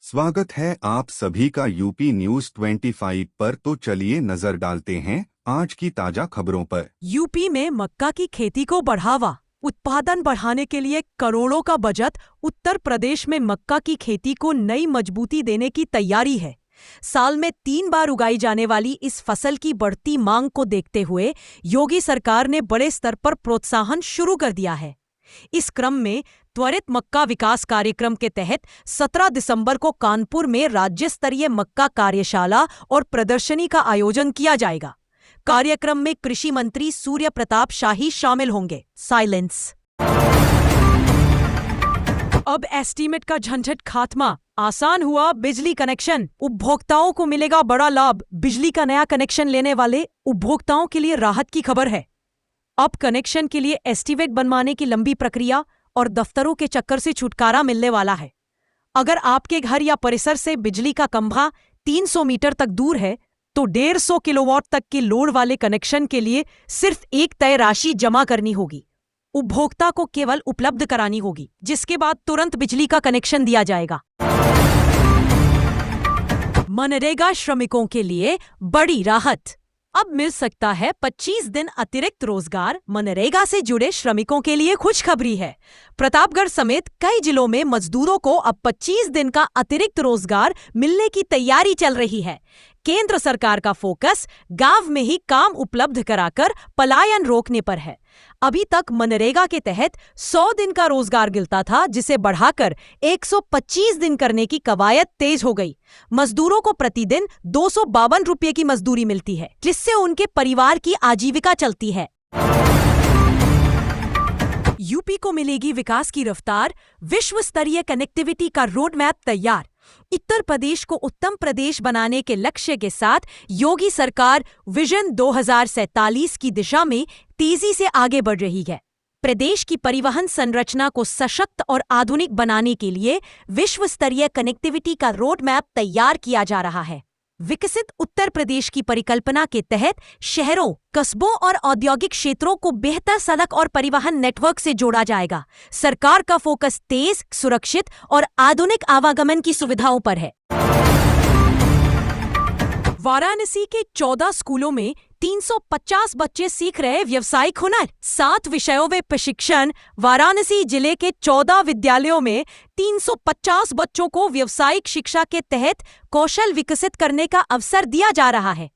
स्वागत है आप सभी का यूपी न्यूज 25 पर। तो चलिए नजर डालते हैं आज की ताजा खबरों पर। यूपी में मक्का की खेती को बढ़ावा, उत्पादन बढ़ाने के लिए करोड़ों का बजट। उत्तर प्रदेश में मक्का की खेती को नई मजबूती देने की तैयारी है। साल में 3 बार उगाई जाने वाली इस फसल की बढ़ती मांग को देखते हुए योगी सरकार ने बड़े स्तर पर प्रोत्साहन शुरू कर दिया है। इस क्रम में त्वरित मक्का विकास कार्यक्रम के तहत 17 दिसंबर को कानपुर में राज्य स्तरीय मक्का कार्यशाला और प्रदर्शनी का आयोजन किया जाएगा। कार्यक्रम में कृषि मंत्री सूर्य प्रताप शाही शामिल होंगे। साइलेंस। अब एस्टीमेट का झंझट खात्मा, आसान हुआ बिजली कनेक्शन। उपभोक्ताओं को मिलेगा बड़ा लाभ। बिजली का नया कनेक्शन लेने वाले उपभोक्ताओं के लिए राहत की खबर है। अब कनेक्शन के लिए एस्टीमेट बनवाने की लंबी प्रक्रिया और दफ्तरों के चक्कर से छुटकारा मिलने वाला है। अगर आपके घर या परिसर से बिजली का खंभा 300 मीटर तक दूर है तो 150 किलोवाट तक के लोड वाले कनेक्शन के लिए सिर्फ एक तय राशि जमा करनी होगी। उपभोक्ता को केवल उपलब्ध करानी होगी, जिसके बाद तुरंत बिजली का कनेक्शन दिया जाएगा। मनरेगा श्रमिकों के लिए बड़ी राहत। अब मिल सकता है 25 दिन अतिरिक्त रोजगार। मनरेगा से जुड़े श्रमिकों के लिए खुशखबरी है। प्रतापगढ़ समेत कई जिलों में मजदूरों को अब 25 दिन का अतिरिक्त रोजगार मिलने की तैयारी चल रही है। केंद्र सरकार का फोकस गांव में ही काम उपलब्ध कराकर पलायन रोकने पर है। अभी तक मनरेगा के तहत 100 दिन का रोजगार मिलता था, जिसे बढ़ाकर 125 दिन करने की कवायद तेज हो गई। मजदूरों को प्रतिदिन 252 रुपये की मजदूरी मिलती है, जिससे उनके परिवार की आजीविका चलती है। यूपी को मिलेगी विकास की रफ्तार। विश्व स्तरीय कनेक्टिविटी का रोड मैप तैयार। उत्तर प्रदेश को उत्तम प्रदेश बनाने के लक्ष्य के साथ योगी सरकार विजन 2047 की दिशा में तेजी से आगे बढ़ रही है। प्रदेश की परिवहन संरचना को सशक्त और आधुनिक बनाने के लिए विश्व स्तरीय कनेक्टिविटी का रोड मैप तैयार किया जा रहा है। विकसित उत्तर प्रदेश की परिकल्पना के तहत शहरों, कस्बों और औद्योगिक क्षेत्रों को बेहतर सड़क और परिवहन नेटवर्क से जोड़ा जाएगा। सरकार का फोकस तेज, सुरक्षित और आधुनिक आवागमन की सुविधाओं पर है। वाराणसी के 14 स्कूलों में 350 बच्चे सीख रहे व्यावसायिक हुनर। 7 विषयों में प्रशिक्षण। वाराणसी जिले के 14 विद्यालयों में 350 बच्चों को व्यावसायिक शिक्षा के तहत कौशल विकसित करने का अवसर दिया जा रहा है।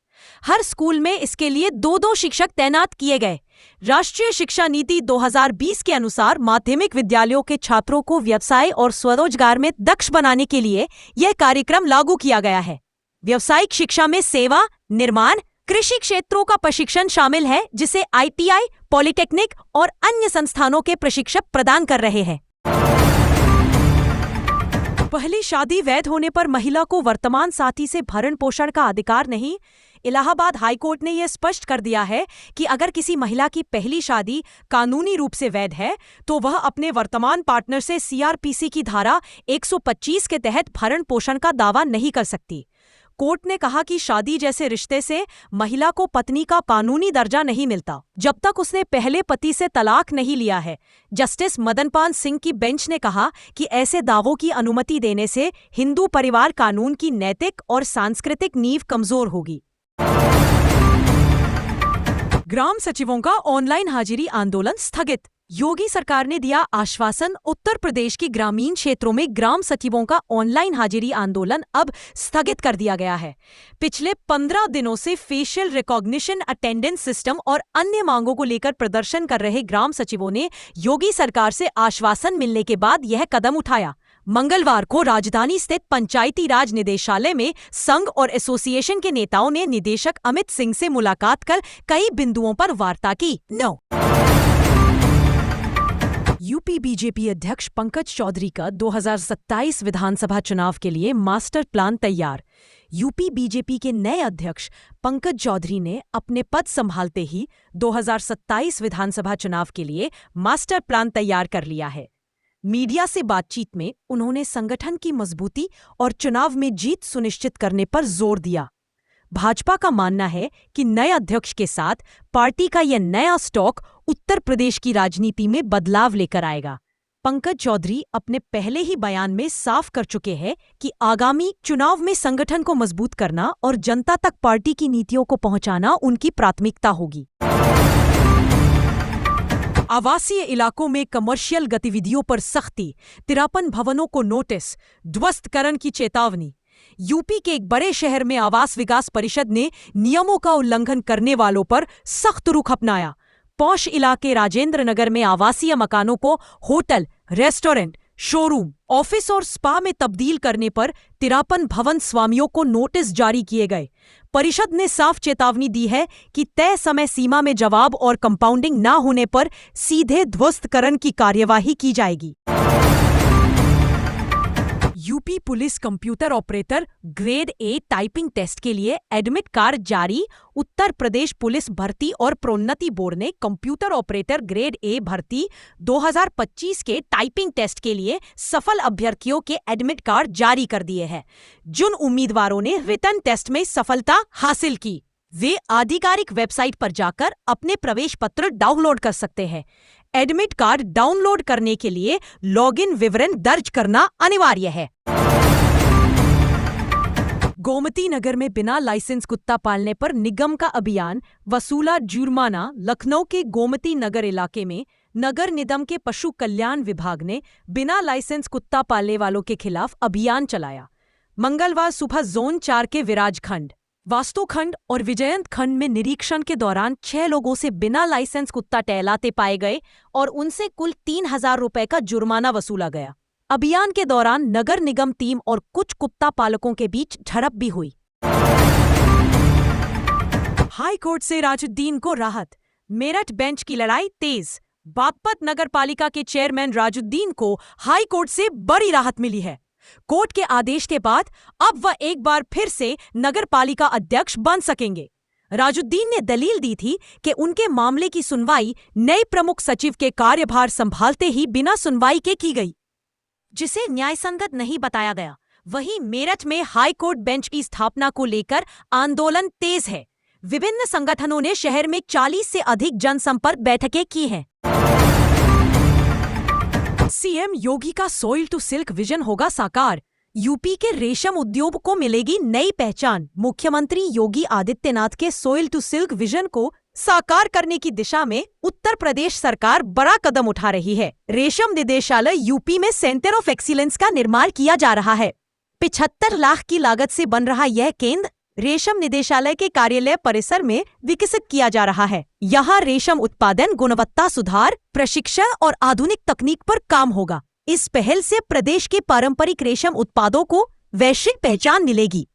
हर स्कूल में इसके लिए 2-2 शिक्षक तैनात किए गए। राष्ट्रीय शिक्षा नीति 2020 के अनुसार माध्यमिक विद्यालयों के छात्रों को व्यवसाय और स्वरोजगार में दक्ष बनाने के लिए यह कार्यक्रम लागू किया गया है। व्यावसायिक शिक्षा में सेवा, निर्माण, कृषि क्षेत्रों का प्रशिक्षण शामिल है, जिसे ITI, पॉलिटेक्निक और अन्य संस्थानों के प्रशिक्षक प्रदान कर रहे हैं। पहली शादी वैध होने पर महिला को वर्तमान साथी से भरण पोषण का अधिकार नहीं। इलाहाबाद हाईकोर्ट ने यह स्पष्ट कर दिया है कि अगर किसी महिला की पहली शादी कानूनी रूप से वैध है तो वह अपने वर्तमान पार्टनर से CRPC की धारा 125 के तहत भरण पोषण का दावा नहीं कर सकती। कोर्ट ने कहा कि शादी जैसे रिश्ते से महिला को पत्नी का कानूनी दर्जा नहीं मिलता जब तक उसने पहले पति से तलाक नहीं लिया है। जस्टिस मदनपाल सिंह की बेंच ने कहा कि ऐसे दावों की अनुमति देने से हिंदू परिवार कानून की नैतिक और सांस्कृतिक नींव कमजोर होगी। ग्राम सचिवों का ऑनलाइन हाजिरी आंदोलन स्थगित। योगी सरकार ने दिया आश्वासन। उत्तर प्रदेश के ग्रामीण क्षेत्रों में ग्राम सचिवों का ऑनलाइन हाजिरी आंदोलन अब स्थगित कर दिया गया है। पिछले 15 दिनों से फेशियल रिकॉग्निशन, अटेंडेंस सिस्टम और अन्य मांगों को लेकर प्रदर्शन कर रहे ग्राम सचिवों ने योगी सरकार से आश्वासन मिलने के बाद यह कदम उठाया। मंगलवार को राजधानी स्थित पंचायती राज निदेशालय में संघ और एसोसिएशन के नेताओं ने निदेशक अमित सिंह से मुलाकात कर कई बिंदुओं पर वार्ता की। यूपी बीजेपी अध्यक्ष पंकज चौधरी का 2027 विधानसभा चुनाव के लिए मास्टर प्लान तैयार। यूपी बीजेपी के नए अध्यक्ष पंकज चौधरी ने अपने पद संभालते ही 2027 विधानसभा चुनाव के लिए मास्टर प्लान तैयार कर लिया है। मीडिया से बातचीत में उन्होंने संगठन की मजबूती और चुनाव में जीत सुनिश्चित करने पर जोर दिया। भाजपा का मानना है कि नए अध्यक्ष के साथ पार्टी का यह नया स्टॉक उत्तर प्रदेश की राजनीति में बदलाव लेकर आएगा। पंकज चौधरी अपने पहले ही बयान में साफ कर चुके हैं कि आगामी चुनाव में संगठन को मजबूत करना और जनता तक पार्टी की नीतियों को पहुंचाना उनकी प्राथमिकता होगी। आवासीय इलाकों में कमर्शियल गतिविधियों पर सख्ती, 53 भवनों को नोटिस, ध्वस्तकरण की चेतावनी। यूपी के एक बड़े शहर में आवास विकास परिषद ने नियमों का उल्लंघन करने वालों पर सख्त रुख अपनाया। पौष इलाके राजेंद्र नगर में आवासीय मकानों को होटल, रेस्टोरेंट, शोरूम, ऑफिस और स्पा में तब्दील करने पर 53 भवन स्वामियों को नोटिस जारी किए गए। परिषद ने साफ चेतावनी दी है कि तय समय सीमा में जवाब और कंपाउंडिंग न होने पर सीधे ध्वस्तकरण की कार्यवाही की जाएगी। UP police computer operator grade A typing test के लिए एडमिट कार्ड जारी। उत्तर प्रदेश पुलिस भर्ती और प्रोन्नति बोर्ड ने कंप्यूटर ऑपरेटर ग्रेड ए भर्ती 2025 के टाइपिंग टेस्ट के लिए सफल अभ्यर्थियों के एडमिट कार्ड जारी कर दिए हैं। जिन उम्मीदवारों ने रिटन टेस्ट में सफलता हासिल की, वे आधिकारिक वेबसाइट पर जाकर अपने प्रवेश पत्र डाउनलोड कर सकते हैं। एडमिट कार्ड डाउनलोड करने के लिए लॉगिन विवरण दर्ज करना अनिवार्य है। गोमती नगर में बिना लाइसेंस कुत्ता पालने पर निगम का अभियान, वसूला जुर्माना। लखनऊ के गोमती नगर इलाके में नगर निगम के पशु कल्याण विभाग ने बिना लाइसेंस कुत्ता पालने वालों के खिलाफ अभियान चलाया। मंगलवार सुबह जोन 4 के विराजखंड, वास्तुखंड और विजयंत खंड में निरीक्षण के दौरान 6 लोगों से बिना लाइसेंस कुत्ता टहलाते पाए गए और उनसे कुल 3000 रुपए का जुर्माना वसूला गया। अभियान के दौरान नगर निगम टीम और कुछ कुत्ता पालकों के बीच झड़प भी हुई। हाई कोर्ट से राजुद्दीन को राहत, मेरठ बेंच की लड़ाई तेज। बागपत नगर पालिका के चेयरमैन राजुद्दीन को हाई कोर्ट से बड़ी राहत मिली है। कोर्ट के आदेश के बाद अब वह एक बार फिर से नगर पालिका अध्यक्ष बन सकेंगे। राजुद्दीन ने दलील दी थी कि उनके मामले की सुनवाई नए प्रमुख सचिव के कार्यभार संभालते ही बिना सुनवाई के की गई, जिसे न्यायसंगत नहीं बताया गया। वहीं मेरठ में हाई कोर्ट बेंच की स्थापना को लेकर आंदोलन तेज है। विभिन्न संगठनों ने शहर में 40 से अधिक जनसंपर्क बैठकें की हैं। सीएम योगी का सोइल टू सिल्क विजन होगा साकार, यूपी के रेशम उद्योग को मिलेगी नई पहचान। मुख्यमंत्री योगी आदित्यनाथ के सोइल टू सिल्क विजन को साकार करने की दिशा में उत्तर प्रदेश सरकार बड़ा कदम उठा रही है। रेशम निदेशालय यूपी में सेंटर ऑफ एक्सीलेंस का निर्माण किया जा रहा है। 75 लाख की लागत से बन रहा यह केंद्र रेशम निदेशालय के कार्यालय परिसर में विकसित किया जा रहा है। यहाँ रेशम उत्पादन, गुणवत्ता सुधार, प्रशिक्षण और आधुनिक तकनीक पर काम होगा। इस पहल से प्रदेश के पारंपरिक रेशम उत्पादों को वैश्विक पहचान मिलेगी।